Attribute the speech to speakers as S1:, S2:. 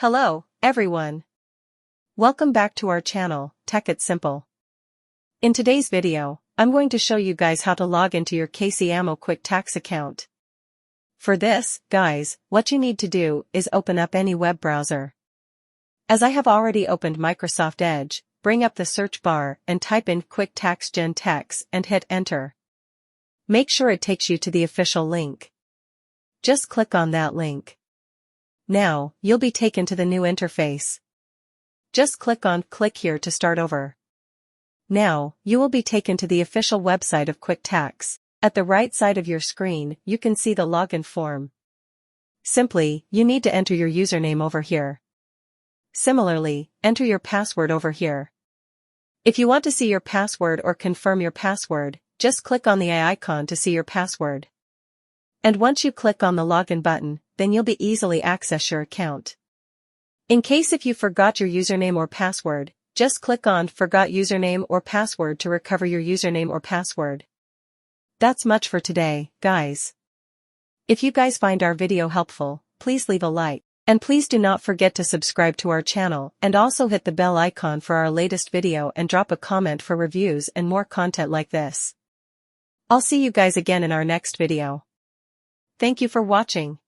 S1: Hello, everyone. Welcome back to our channel, Tech It Simple. In today's video, I'm going to show you guys how to log into your KCM Quick Tax account. For this, guys, what you need to do is open up any web browser. As I have already opened Microsoft Edge, bring up the search bar and type in Quick Tax Gen Tax and hit enter. Make sure it takes you to the official link. Just click on that link. Now, you'll be taken to the new interface. Just click on Click here to start over. Now, you will be taken to the official website of Quick Tax. At the right side of your screen, you can see the login form. Simply, you need to enter your username over here. Similarly, enter your password over here. If you want to see your password or confirm your password, just click on the eye icon to see your password. And once you click on the login button, then you'll be easily access your account. In case if you forgot your username or password, just click on Forgot Username or Password to recover your username or password. That's much for today, guys. If you guys find our video helpful, please leave a like, and please do not forget to subscribe to our channel and also hit the bell icon for our latest video and drop a comment for reviews and more content like this. I'll see you guys again in our next video. Thank you for watching.